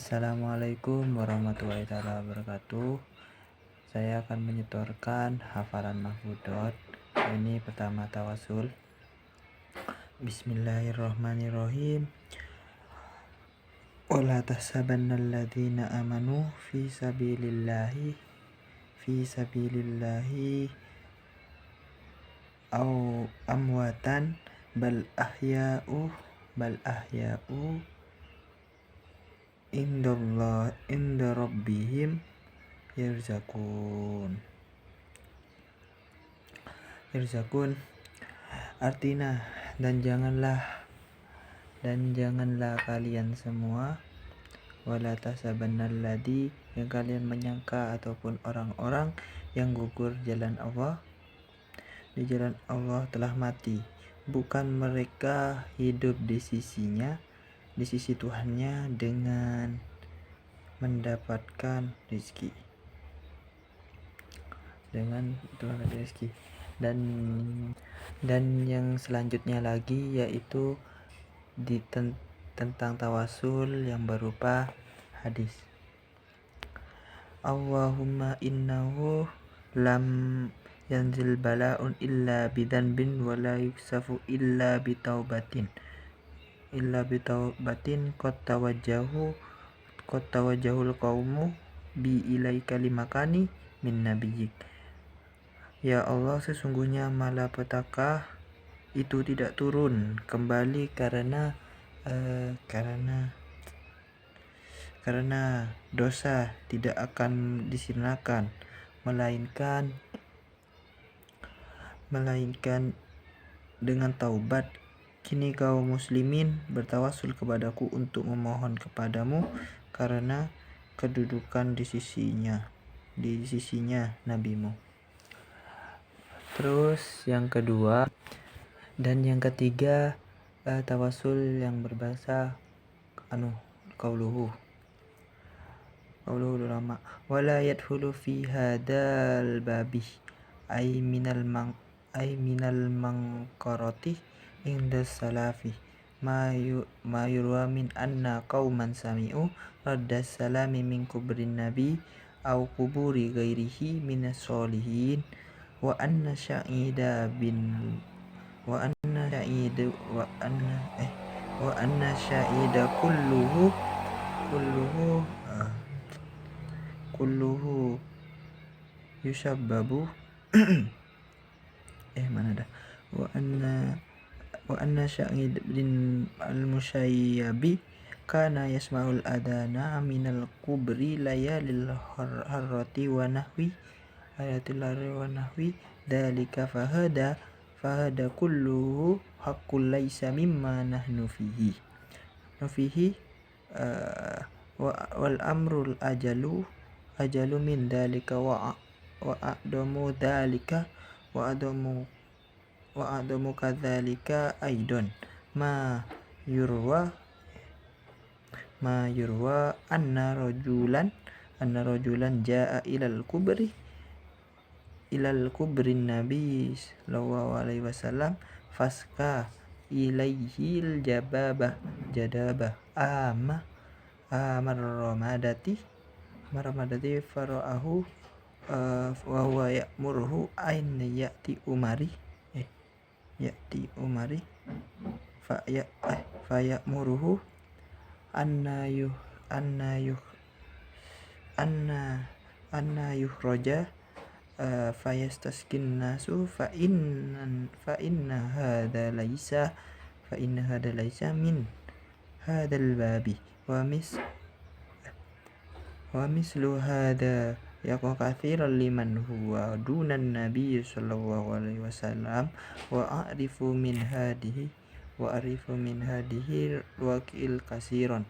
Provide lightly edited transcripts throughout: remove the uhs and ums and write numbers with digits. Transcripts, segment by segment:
Assalamualaikum warahmatullahi wabarakatuh. Saya akan menyetorkan hafalan mahfudot. Ini pertama tawasul. Bismillahirrahmanirrahim. Wala tahsabannal ladzina amanu fi sabilillahi au amwatan bal ahya'u inda rabbihim yarzakun. Artinya, dan janganlah kalian semua wala tahsabannal ladzi, yang kalian menyangka ataupun orang-orang yang gugur di jalan Allah telah mati, bukan mereka hidup di sisi Tuhannya dengan mendapatkan rezeki. Dan yang selanjutnya lagi yaitu tentang tawasul yang berupa hadis. Allahumma innahu lam yanzil bala'un illa bidanbin wa la yuksafu illa bitaubatin qad tawajjahul qaumu bi ilaika limakani min nabiyik. Ya Allah, sesungguhnya malapetaka itu tidak turun kembali karena dosa tidak akan disirnakan melainkan dengan taubat. Kini kaum muslimin bertawasul kepadaku untuk memohon kepadamu karena kedudukan di sisinya nabimu. Terus yang kedua dan yang ketiga, tawasul yang berbahasa qauluhu ulama wala yadkhulu fi hadal babi ay minal mangqarati inda salafi ma yurwa min anna qauman sami'u raddas salami min kubrin nabi au kuburi ghairihi minas solihin wa anna sya'ida kulluhu yusabbabu wa anna sya'id bin al-musyayyabi kana yasma'ul adana minal kubri layalil harrati wa nahwi dalika fahada kulluhu haqqul laisa mimma nahnu fihi wal amrul ajalu min dalika wa adamu dalika wa adamu kadzalika aidon ma yurwa anna rajulan jaa ilal kubrin nabi sallallahu alaihi wasallam faska ilaihil jadabah marramadati fara'ahu wa huwa ya'muruhu ain ya'ti umari fa ya'muruhu anna yukhraja fayastaskin nasu fa inna hadha laisa min hadal babi wa mislu hadha yaqwa katsiran liman huwa dunan nabiy sallallahu alaihi wasallam wa a'rifu min hadihi waqil kasiron.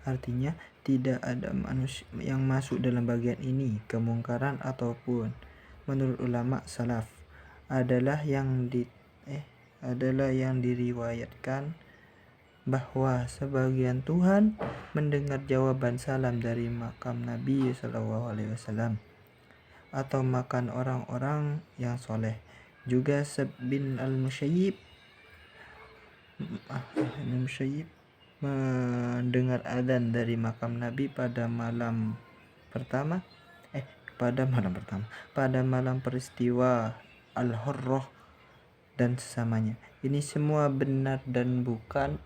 Artinya, tidak ada manusia yang masuk dalam bagian ini kemungkaran ataupun menurut ulama salaf adalah yang diriwayatkan bahwa sebagian Tuhan mendengar jawaban salam dari makam Nabi sallallahu alaihi wasallam atau makan orang-orang yang soleh. Juga bin al-Musayyib mendengar adzan dari makam Nabi pada malam pertama pada malam peristiwa Al-Hurrah dan sesamanya. Ini semua benar dan bukan.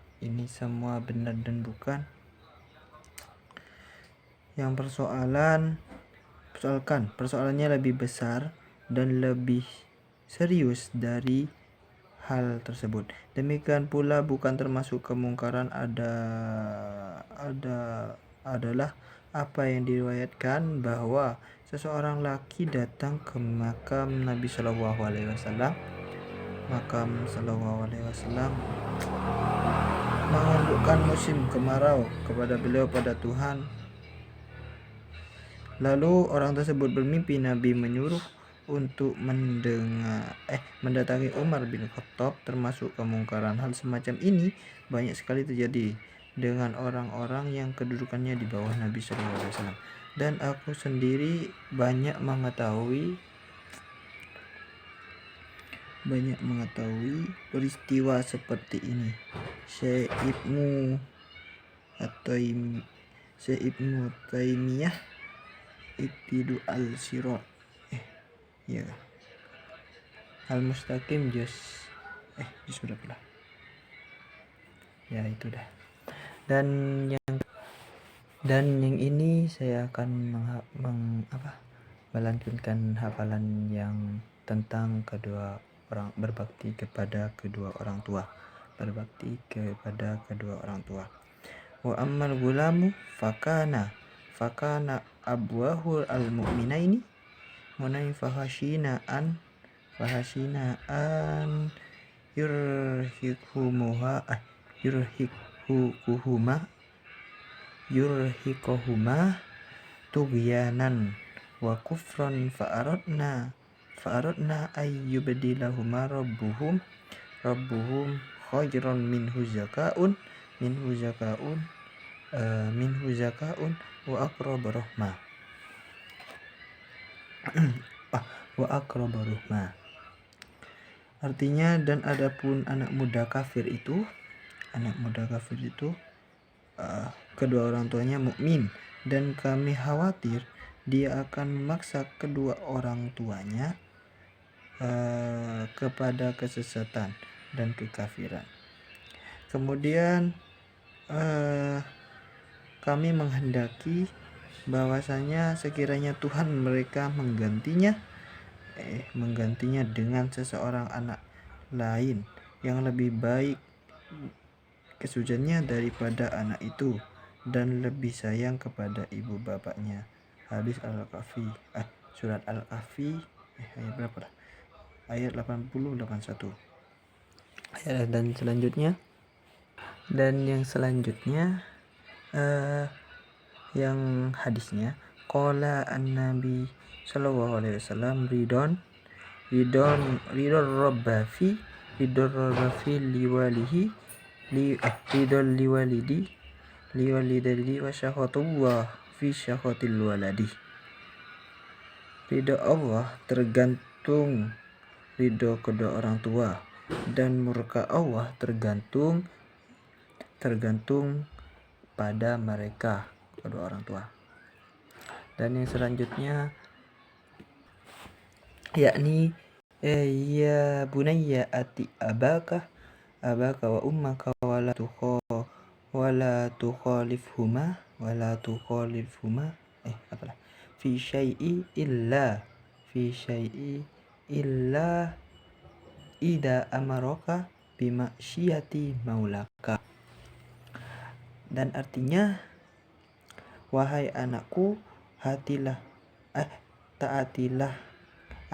Yang persoalannya lebih besar dan lebih serius dari hal tersebut. Demikian pula bukan termasuk kemungkaran adalah apa yang diriwayatkan bahwa seseorang laki datang ke makam Nabi Shallallahu Alaihi Wasallam menundukkan musim kemarau kepada beliau pada Tuhan. Lalu orang tersebut bermimpi Nabi menyuruh untuk mendatangi Umar bin Khattab. Termasuk kemungkaran hal semacam ini banyak sekali terjadi dengan orang-orang yang kedudukannya di bawah Nabi SAW. Dan aku sendiri banyak mengetahui peristiwa seperti ini. Syekh Ibnu Taimiyah Iqtidu al-Sirat Al-Mustaqim juz berapa lah? Ya itu dah. Dan yang ini saya akan melanjutkan hafalan yang tentang berbakti kepada kedua orang tua. Wa ammal gulamu fakana abwahu al-mu'minaini fahashina an yurhiquhuma tughyanan wa kufran fa'aradna ay yubdilahuma rabbuhum khairan minhu zaka'un wa aqrab rahmah. Artinya, dan adapun anak muda kafir itu kedua orang tuanya mukmin, dan kami khawatir dia akan memaksa kedua orang tuanya kepada kesesatan dan kekafiran. Kemudian kami menghendaki bahwasanya sekiranya Tuhan mereka menggantinya dengan seseorang anak lain yang lebih baik kesuciannya daripada anak itu dan lebih sayang kepada ibu bapaknya. Hadis Al-Kahfi, surat Al-Kahfi ayat berapa lah? Ayat 80-81. Dan yang selanjutnya yang hadisnya qala an-nabi sallallahu alaihi wasallam ridon rabbafi liwalidi wa syakhatullah fi syakhatil waladi. Ridho Allah tergantung ridho kedua orang tua, dan murka Allah tergantung pada mereka kedua orang tua. Dan yang selanjutnya yakni ya bunayya ati abaka wa ummaka wala tukhalifhuma fi syai'i illa ida amaraka bimaksiyati maulaka. Dan artinya, wahai anakku, taatilah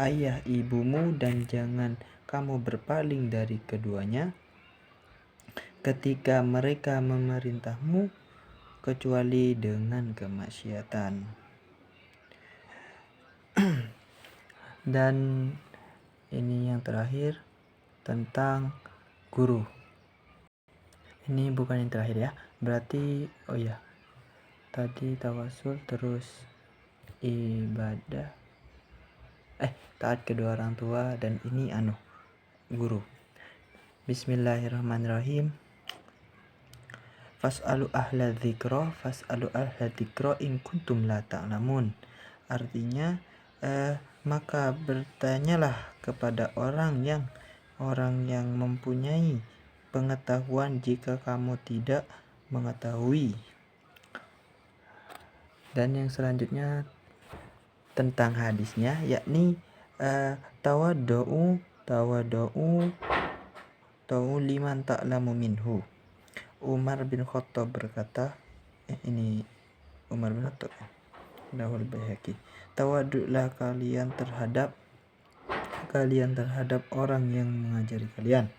ayah ibumu dan jangan kamu berpaling dari keduanya ketika mereka memerintahmu kecuali dengan kemaksiatan. Dan ini yang terakhir tentang guru. Ini bukan yang terakhir ya. Berarti tadi tawasul, terus ibadah, taat kedua orang tua, dan ini guru. Bismillahirrahmanirrahim. fas'alu ahla dzikra in kuntum la ta'lamun. Artinya maka bertanyalah kepada orang yang mempunyai pengetahuan jika kamu tidak mengetahui. Dan yang selanjutnya tentang hadisnya, yakni tawaddu'u liman ta'lamu minhu. Umar bin Khattab berkata, ini Umar bin Khattab, Dawul Baihaqi, tawaddu'lah kalian terhadap orang yang mengajari kalian.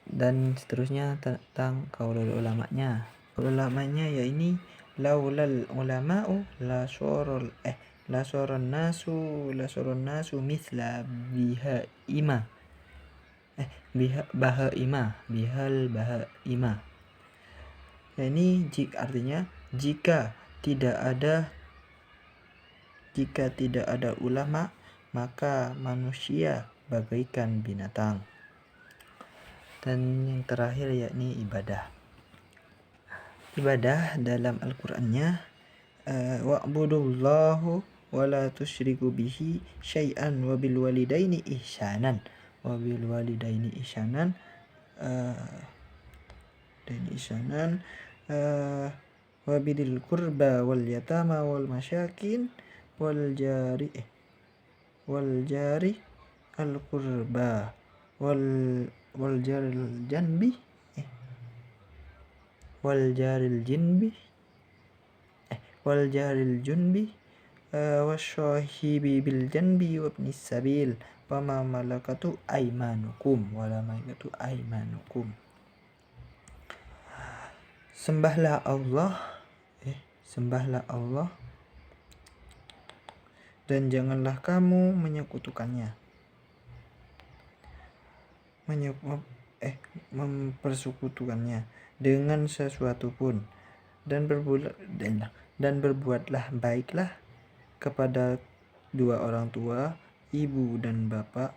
Dan seterusnya tentang qaulul ulamanya. Ulamanya ya ini laulal ulama'u la sorol nasu misla bihal bahaima. Nah, ini artinya jika tidak ada ulama, maka manusia bagaikan binatang. Dan yang terakhir yakni ibadah dalam Al-Qur'annya, wa'budullahu wa la tusyriku bihi syai'an wa bil walidaini ihsanan wa bidil qurba wal yatama wal masyakin wal jari al qurba wal jaril junbi wasyahibi bil janbi wa ibnis sabil wa ma malakatu aymanukum. Sembahlah Allah dan janganlah kamu mempersekutukannya dengan sesuatu pun, dan berbuatlah baiklah kepada dua orang tua, ibu dan bapak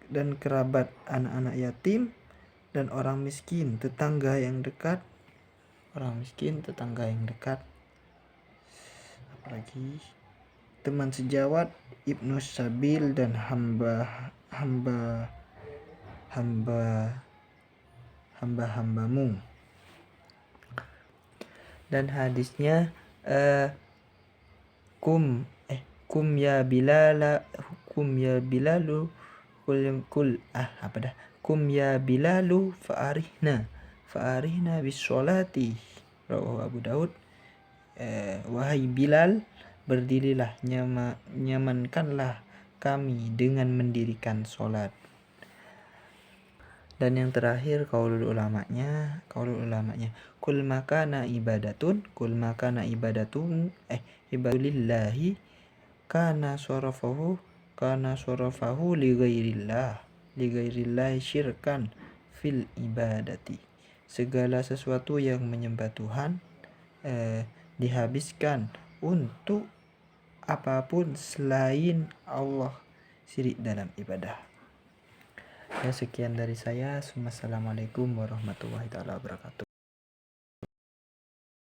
dan kerabat, anak-anak yatim, dan orang miskin, tetangga yang dekat. Apalagi teman sejawat, ibnu sabil, dan hamba-hambamu. Dan hadisnya kum ya bilalu fa'arihna bis sholati, rawahu Abu Daud. Wahai Bilal, berdirilah, nyamankanlah kami dengan mendirikan sholat. Dan yang terakhir qaulul ulamanya, kul makana ibadatun ibadatulillahi kana sorofahu li ghairillahi syirkan fil ibadati. Segala sesuatu yang menyembah Tuhan dihabiskan untuk apapun selain Allah, syirik dalam ibadah. Ya, sekian dari saya. Assalamualaikum warahmatullahi wabarakatuh.